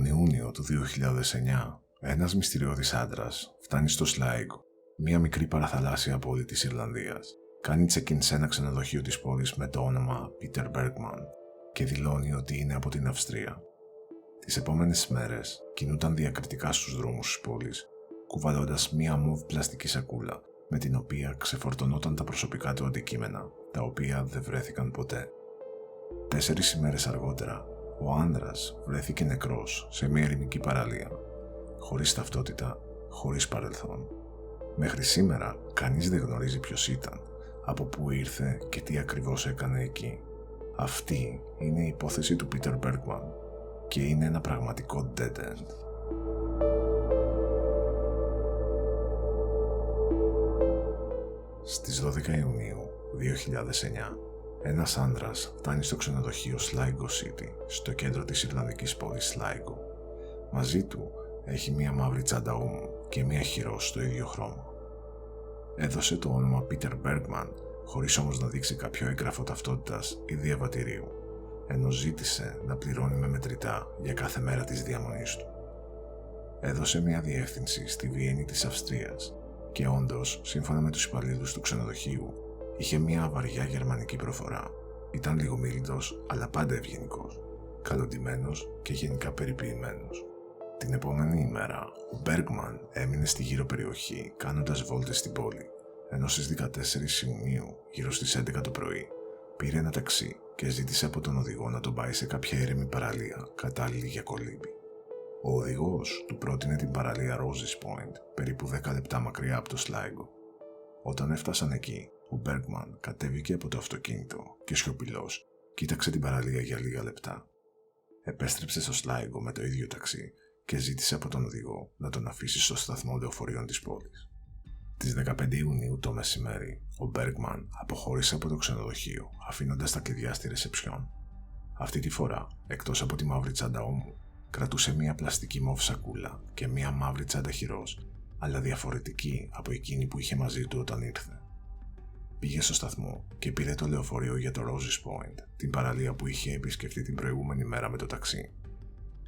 Τον Ιούνιο του 2009, ένας μυστηριώδης άντρας φτάνει στο Sligo, μια μικρή παραθαλάσσια πόλη της Ιρλανδίας. Κάνει check-in σε ένα ξενοδοχείο της πόλης με το όνομα Peter Bergman και δηλώνει ότι είναι από την Αυστρία. Τις επόμενες μέρες κινούταν διακριτικά στους δρόμους της πόλης, κουβαλώντας μία μοβ πλαστική σακούλα με την οποία ξεφορτωνόταν τα προσωπικά του αντικείμενα, τα οποία δεν βρέθηκαν ποτέ. 4 ημέρες αργότερα, ο άνδρας βρέθηκε νεκρός σε μια ερημική παραλία, χωρίς ταυτότητα, χωρίς παρελθόν. Μέχρι σήμερα, κανείς δεν γνωρίζει ποιος ήταν, από πού ήρθε και τι ακριβώς έκανε εκεί. Αυτή είναι η υπόθεση του Peter Bergman και είναι ένα πραγματικό dead end. Στις 12 Ιουνίου 2009, ένας άνδρας φτάνει στο ξενοδοχείο Sligo City, στο κέντρο της Ιρλανδικής πόλης Sligo. Μαζί του έχει μία μαύρη τσάντα ώμου και μία χειρός στο ίδιο χρώμα. Έδωσε το όνομα Peter Bergman, χωρίς όμως να δείξει κάποιο έγγραφο ταυτότητας ή διαβατηρίου, ενώ ζήτησε να πληρώνει με μετρητά για κάθε μέρα της διαμονής του. Έδωσε μία διεύθυνση στη Βιέννη της Αυστρίας και όντως, σύμφωνα με τους υπαλλήλους του ξενοδοχείου, είχε μία βαριά γερμανική προφορά. Ήταν λίγο μίλητος, αλλά πάντα ευγενικός, καλοντυμένος και γενικά περιποιημένος. Την επόμενη ημέρα, ο Bergman έμεινε στη γύρω περιοχή κάνοντας βόλτες στην πόλη, ενώ στις 14 Ιουνίου, γύρω στις 11 το πρωί, πήρε ένα ταξί και ζήτησε από τον οδηγό να τον πάει σε κάποια έρημη παραλία κατάλληλη για κολύμπη. Ο οδηγός του πρότεινε την παραλία Roses Point, περίπου 10 λεπτά μακριά από το Sligo. Όταν έφτασαν εκεί, ο Bergman κατέβηκε από το αυτοκίνητο και σιωπηλός κοίταξε την παραλία για λίγα λεπτά. Επέστρεψε στο Sligo με το ίδιο ταξί και ζήτησε από τον οδηγό να τον αφήσει στο σταθμό λεωφορείων της πόλης. Τις 15 Ιουνίου το μεσημέρι, ο Bergman αποχώρησε από το ξενοδοχείο, αφήνοντας τα κλειδιά στη ρεσεψιόν. Αυτή τη φορά, εκτός από τη μαύρη τσάντα ώμου, κρατούσε μία πλαστική μοβ σακούλα και μία μαύρη τσάντα χειρός, αλλά διαφορετική από εκείνη που είχε μαζί του όταν ήρθε. Πήγε στο σταθμό και πήρε το λεωφορείο για το Roses Point, την παραλία που είχε επισκεφτεί την προηγούμενη μέρα με το ταξί.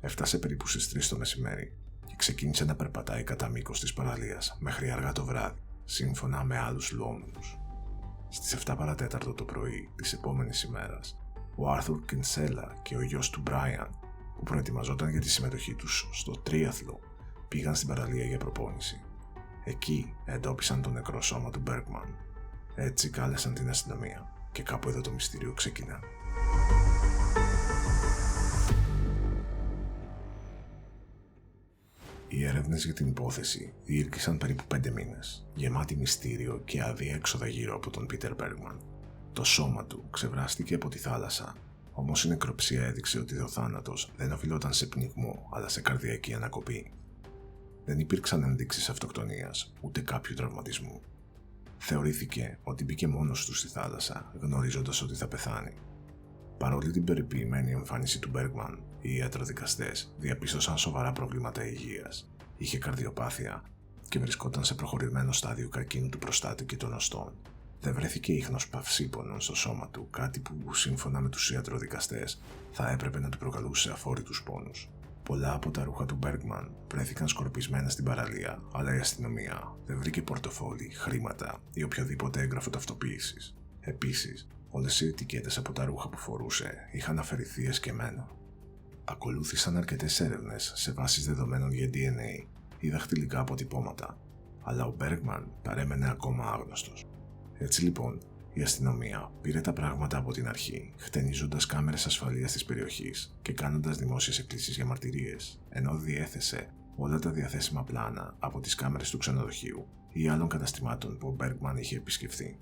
Έφτασε περίπου στις 3 το μεσημέρι και ξεκίνησε να περπατάει κατά μήκος της παραλίας μέχρι αργά το βράδυ, σύμφωνα με άλλους λουόμενους. Στις 7 παρατέταρτο το πρωί της επόμενης ημέρας, ο Άρθουρ Κινσέλα και ο γιος του Brian, που προετοιμαζόταν για τη συμμετοχή τους στο τρίαθλο, πήγαν στην παραλία για προπόνηση. Εκεί εντόπισαν το νεκρό σώμα του Bergman. Έτσι κάλεσαν την αστυνομία και κάπου εδώ το μυστήριο ξεκινά. Οι έρευνες για την υπόθεση διήρκησαν περίπου 5 μήνες, γεμάτη μυστήριο και αδιέξοδα γύρω από τον Peter Bergman. Το σώμα του ξεβράστηκε από τη θάλασσα, όμως η νεκροψία έδειξε ότι ο θάνατος δεν οφειλόταν σε πνιγμό αλλά σε καρδιακή ανακοπή. Δεν υπήρξαν ενδείξεις αυτοκτονίας ούτε κάποιου τραυματισμού. Θεωρήθηκε ότι μπήκε μόνος του στη θάλασσα, γνωρίζοντας ότι θα πεθάνει. Παρόλη την περιποιημένη εμφάνιση του Bergman, οι ιατροδικαστές διαπίστωσαν σοβαρά προβλήματα υγείας. Είχε καρδιοπάθεια και βρισκόταν σε προχωρημένο στάδιο καρκίνου του προστάτη και των οστών. Δεν βρέθηκε ίχνος παυσίπονων στο σώμα του, κάτι που, σύμφωνα με τους ιατροδικαστές, θα έπρεπε να του προκαλούσε αφόρητους πόνους. Πολλά από τα ρούχα του Bergman βρέθηκαν σκορπισμένα στην παραλία, αλλά η αστυνομία δεν βρήκε πορτοφόλι, χρήματα ή οποιοδήποτε έγγραφο ταυτοποίησης. Επίσης, όλες οι ετικέτες από τα ρούχα που φορούσε είχαν αφαιρεθεί εσκεμμένα. Ακολούθησαν αρκετές έρευνες σε βάσεις δεδομένων για DNA ή δαχτυλικά αποτυπώματα, αλλά ο Bergman παρέμενε ακόμα άγνωστος. Έτσι λοιπόν, η αστυνομία πήρε τα πράγματα από την αρχή, χτενίζοντας κάμερες ασφαλείας της περιοχής και κάνοντας δημόσιες εκκλήσεις για μαρτυρίες, ενώ διέθεσε όλα τα διαθέσιμα πλάνα από τις κάμερες του ξενοδοχείου ή άλλων καταστημάτων που ο Bergman είχε επισκεφθεί.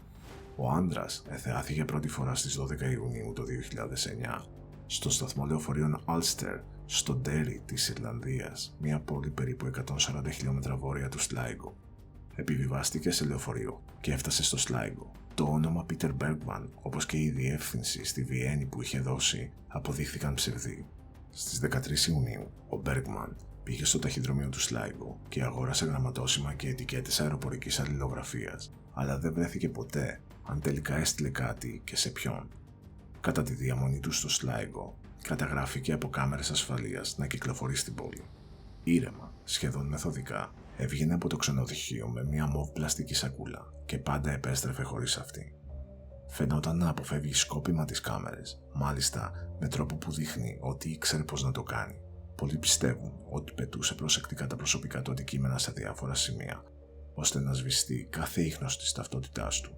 Ο άνδρας εθεάθη για πρώτη φορά στις 12 Ιουνίου το 2009 στο σταθμό λεωφορείων Ulster, στο Derry της Ιρλανδίας, μια πόλη περίπου 140 χιλιόμετρα βόρεια του Sligo. Επιβιβάστηκε σε λεωφορείο και έφτασε στο Sligo. Το όνομα Peter Bergman, όπως και η διεύθυνση στη Βιέννη που είχε δώσει, αποδείχθηκαν ψευδή. Στις 13 Ιουνίου, ο Bergman πήγε στο ταχυδρομείο του Sligo και αγόρασε γραμματόσημα και ετικέτες αεροπορικής αλληλογραφίας, αλλά δεν βρέθηκε ποτέ αν τελικά έστειλε κάτι και σε ποιον. Κατά τη διαμονή του στο Sligo, καταγράφηκε από κάμερες ασφαλείας να κυκλοφορεί στην πόλη. Ήρεμα, σχεδόν μεθοδικά, έβγαινε από το ξενοδοχείο με μια μοβ πλαστική σακούλα και πάντα επέστρεφε χωρίς αυτή. Φαινόταν να αποφεύγει σκόπιμα τις κάμερες, μάλιστα με τρόπο που δείχνει ότι ήξερε πώς να το κάνει. Πολλοί πιστεύουν ότι πετούσε προσεκτικά τα προσωπικά του αντικείμενα σε διάφορα σημεία, ώστε να σβηστεί κάθε ίχνος της ταυτότητάς του.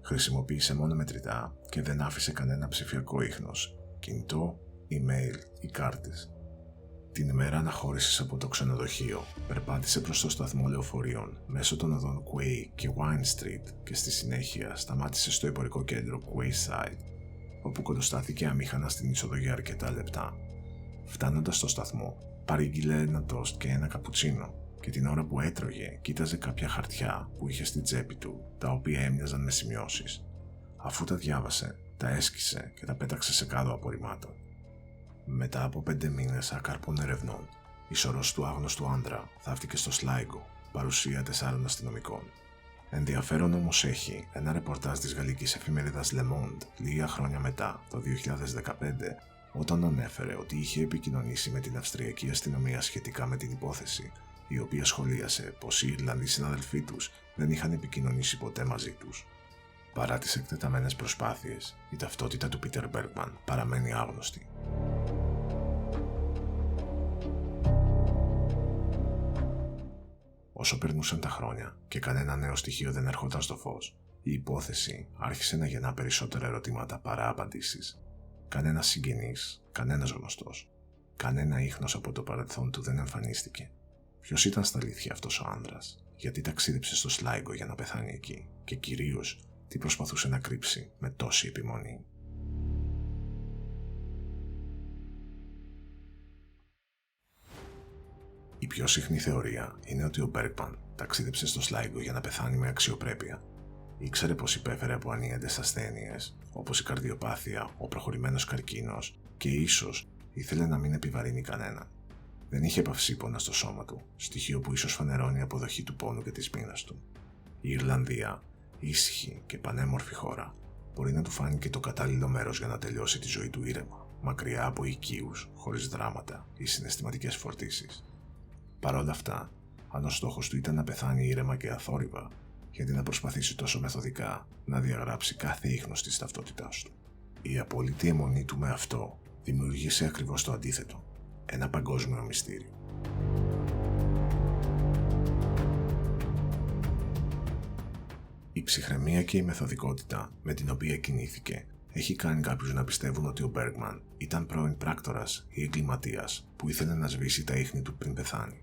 Χρησιμοποίησε μόνο μετρητά και δεν άφησε κανένα ψηφιακό ίχνος, κινητό, email ή κάρτες. Την ημέρα αναχώρησης από το ξενοδοχείο, περπάτησε προς το σταθμό λεωφορείων μέσω των οδών Quay και Wine Street και στη συνέχεια σταμάτησε στο εμπορικό κέντρο Quayside, όπου κοντοστάθηκε αμήχανα στην είσοδο για αρκετά λεπτά. Φτάνοντας στο σταθμό, παρήγγειλε ένα τόστ και ένα καπουτσίνο και την ώρα που έτρωγε κοίταζε κάποια χαρτιά που είχε στην τσέπη του, τα οποία έμοιαζαν με σημειώσεις. Αφού τα διάβασε, τα έσκησε και τα πέταξε σε κάδο απορριμμάτων. Μετά από 5 μήνες άκαρπων ερευνών, η σωρός του άγνωστου άντρα θαύτηκε στο Σλάιγκο, παρουσία 4 αστυνομικών. Ενδιαφέρον όμως έχει ένα ρεπορτάζ της γαλλικής εφημερίδας Le Monde λίγα χρόνια μετά, το 2015, όταν ανέφερε ότι είχε επικοινωνήσει με την Αυστριακή αστυνομία σχετικά με την υπόθεση, η οποία σχολίασε πως οι Ιρλανδοί συναδελφοί τους δεν είχαν επικοινωνήσει ποτέ μαζί τους. Παρά τις εκτεταμένες προσπάθειες, η ταυτότητα του Πίτερ Μπέργκμαν παραμένει άγνωστη. Όσο περνούσαν τα χρόνια και κανένα νέο στοιχείο δεν ερχόταν στο φως, η υπόθεση άρχισε να γεννά περισσότερα ερωτήματα παρά απαντήσεις. Κανένας συγγενής, κανένας γνωστός, κανένα ίχνος από το παρελθόν του δεν εμφανίστηκε. Ποιος ήταν στα αλήθεια αυτός ο άνδρας, γιατί ταξίδεψε στο Σλάιγκο για να πεθάνει εκεί και κυρίως τι προσπαθούσε να κρύψει με τόση επιμονή. Η πιο συχνή θεωρία είναι ότι ο Μπέργκμαν ταξίδεψε στο Σλάιγκο για να πεθάνει με αξιοπρέπεια. Ήξερε πως υπέφερε από ανίαντες ασθένειες, όπως η καρδιοπάθεια, ο προχωρημένος καρκίνος και ίσως ήθελε να μην επιβαρύνει κανέναν. Δεν είχε παυσίπονα στο σώμα του, στοιχείο που ίσως φανερώνει η αποδοχή του πόνου και της πείνας του. Η Ιρλανδία, ήσυχη και πανέμορφη χώρα, μπορεί να του φάνηκε το κατάλληλο μέρος για να τελειώσει τη ζωή του ήρεμα, μακριά από οικείους, χωρίς δράματα ή συναισθηματικές φορτίσεις. Παρ' όλα αυτά, αν ο στόχος του ήταν να πεθάνει ήρεμα και αθόρυβα, γιατί να προσπαθήσει τόσο μεθοδικά να διαγράψει κάθε ίχνος της ταυτότητάς του. Η απόλυτη αιμονή του με αυτό δημιούργησε ακριβώς το αντίθετο, ένα παγκόσμιο μυστήριο. Η ψυχραιμία και η μεθοδικότητα με την οποία κινήθηκε έχει κάνει κάποιους να πιστεύουν ότι ο Μπέργκμαν ήταν πρώην πράκτορας ή εγκληματίας που ήθελε να σβήσει τα ίχνη του πριν πεθάνει.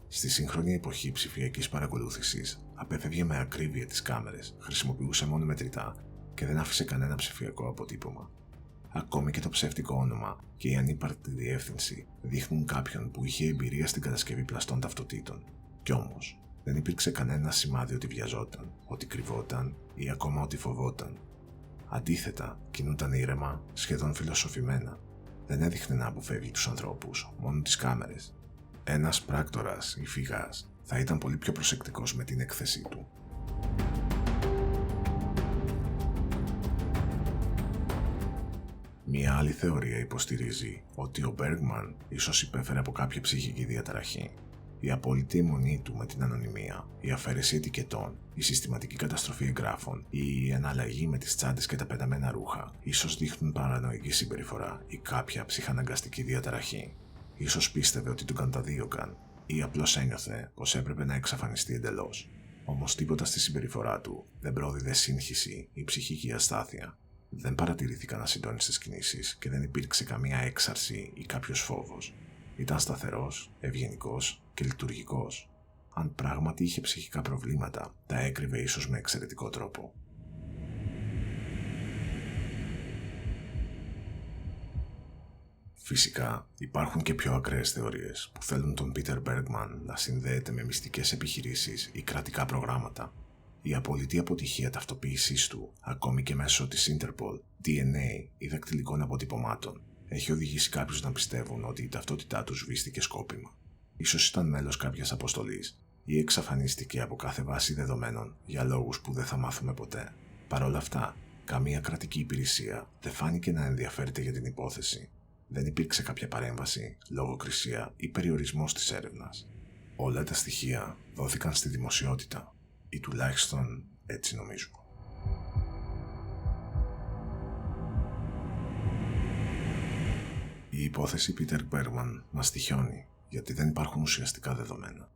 Στη σύγχρονη εποχή ψηφιακής παρακολούθησης, απέφευγε με ακρίβεια τις κάμερες, χρησιμοποιούσε μόνο μετρητά και δεν άφησε κανένα ψηφιακό αποτύπωμα. Ακόμη και το ψεύτικο όνομα και η ανύπαρκτη διεύθυνση δείχνουν κάποιον που είχε εμπειρία στην κατασκευή πλαστών ταυτοτήτων. Κι όμως, δεν υπήρξε κανένα σημάδι ότι βιαζόταν, ότι κρυβόταν ή ακόμα ότι φοβόταν. Αντίθετα, κινούταν ήρεμα, σχεδόν φιλοσοφημένα. Δεν έδειχνε να αποφεύγει τους ανθρώπους, μόνο τις κάμερες. Ένας πράκτορας ή φυγάς θα ήταν πολύ πιο προσεκτικός με την έκθεσή του. Μία άλλη θεωρία υποστηρίζει ότι ο Μπέργκμαν ίσως υπέφερε από κάποια ψυχική διαταραχή. Η απόλυτη αιμονή του με την ανωνυμία, η αφαίρεση ετικετών, η συστηματική καταστροφή εγγράφων ή η εναλλαγή με τις τσάντες και τα πεταμένα ρούχα ίσως δείχνουν παρανοϊκή συμπεριφορά ή κάποια ψυχαναγκαστική διαταραχή. Ίσως πίστευε ότι τον καταδίωκαν ή απλώς ένιωθε πως έπρεπε να εξαφανιστεί εντελώς. Όμως τίποτα στη συμπεριφορά του δεν πρόδιδε σύγχυση ή ψυχική αστάθεια. Δεν παρατηρήθηκαν ασυντόνιστες κινήσεις και δεν υπήρξε καμία έξαρση ή κάποιος φόβος. Ήταν σταθερός, ευγενικός και λειτουργικός. Αν πράγματι είχε ψυχικά προβλήματα, τα έκρυβε ίσως με εξαιρετικό τρόπο. Φυσικά, υπάρχουν και πιο ακραίες θεωρίες που θέλουν τον Πίτερ Μπέργκμαν να συνδέεται με μυστικές επιχειρήσεις ή κρατικά προγράμματα. Η απολύτη αποτυχία ταυτοποίησής του, ακόμη και μέσω της Interpol, DNA ή δακτυλικών αποτυπωμάτων, έχει οδηγήσει κάποιους να πιστεύουν ότι η ταυτότητά τους σβήστηκε σκόπιμα. Ίσως ήταν μέλος κάποιας αποστολής ή εξαφανίστηκε από κάθε βάση δεδομένων για λόγους που δεν θα μάθουμε ποτέ. Παρ' όλα αυτά, καμία κρατική υπηρεσία δεν φάνηκε να ενδιαφέρεται για την υπόθεση. Δεν υπήρξε κάποια παρέμβαση, λογοκρισία ή περιορισμός της έρευνας. Όλα τα στοιχεία δόθηκαν στη δημοσιότητα, ή τουλάχιστον έτσι νομίζω. Η υπόθεση Peter Bergman μας τυχιώνει, γιατί δεν υπάρχουν ουσιαστικά δεδομένα.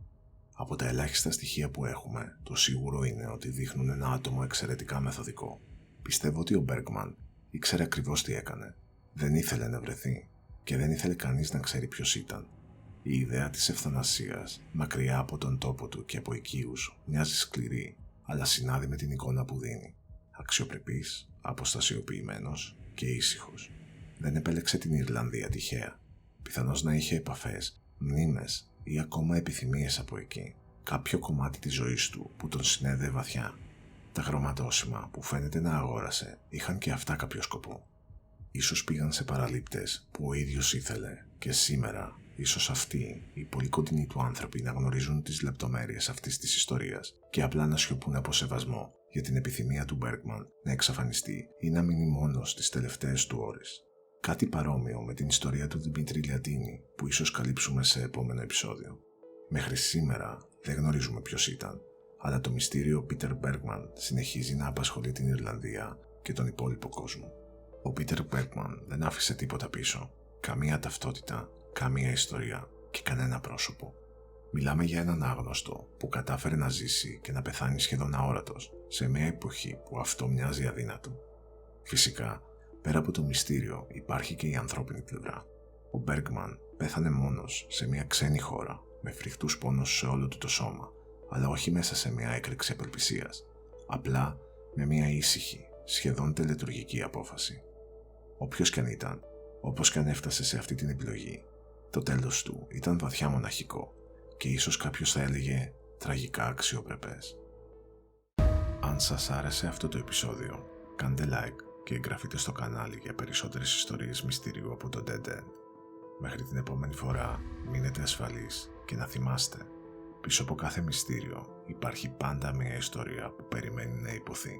Από τα ελάχιστα στοιχεία που έχουμε, το σίγουρο είναι ότι δείχνουν ένα άτομο εξαιρετικά μεθοδικό. Πιστεύω ότι ο Bergman ήξερε ακριβώς τι έκανε. Δεν ήθελε να βρεθεί και δεν ήθελε κανείς να ξέρει ποιος ήταν. Η ιδέα της ευθανασίας, μακριά από τον τόπο του και από οικείους, μοιάζει σκληρή, αλλά συνάδει με την εικόνα που δίνει. Αξιοπρεπής, αποστασιοποιημένος και ήσυχος. Δεν επέλεξε την Ιρλανδία τυχαία. Πιθανώς να είχε επαφές, μνήμες ή ακόμα επιθυμίες από εκεί. Κάποιο κομμάτι της ζωής του που τον συνέδεε βαθιά. Τα χρωματόσημα που φαίνεται να αγόρασε είχαν και αυτά κάποιο σκοπό. Ίσως πήγαν σε παραλήπτες που ο ίδιος ήθελε και σήμερα ίσως αυτοί οι πολύ κοντινοί του άνθρωποι να γνωρίζουν τις λεπτομέρειες αυτής της ιστορίας και απλά να σιωπούν από σεβασμό για την επιθυμία του Bergman να εξαφανιστεί ή να μείνει μόνος στις τελευταίες του ώρες. Κάτι παρόμοιο με την ιστορία του Δημήτρη Λιαντίνη που ίσως καλύψουμε σε επόμενο επεισόδιο. Μέχρι σήμερα δεν γνωρίζουμε ποιος ήταν, αλλά το μυστήριο Peter Bergman συνεχίζει να απασχολεί την Ιρλανδία και τον υπόλοιπο κόσμο. Ο Peter Bergman δεν άφησε τίποτα πίσω, καμία ταυτότητα, καμία ιστορία και κανένα πρόσωπο. Μιλάμε για έναν άγνωστο που κατάφερε να ζήσει και να πεθάνει σχεδόν αόρατος σε μια εποχή που αυτό μοιάζει αδύνατο. Φυσικά, πέρα από το μυστήριο υπάρχει και η ανθρώπινη πλευρά. Ο Bergman πέθανε μόνος σε μια ξένη χώρα, με φρικτούς πόνους σε όλο του το σώμα, αλλά όχι μέσα σε μια έκρηξη απελπισίας, απλά με μια ήσυχη, σχεδόν τελετουργική απόφαση. Όποιος κι αν ήταν, όπως κι αν έφτασε σε αυτή την επιλογή, το τέλος του ήταν βαθιά μοναχικό και ίσως κάποιος θα έλεγε τραγικά αξιοπρεπές. Αν σας άρεσε αυτό το επεισόδιο, κάντε like και εγγραφείτε στο κανάλι για περισσότερες ιστορίες μυστηρίου από το Dead End. Μέχρι την επόμενη φορά, μείνετε ασφαλείς και να θυμάστε, πίσω από κάθε μυστήριο υπάρχει πάντα μια ιστορία που περιμένει να υποθεί.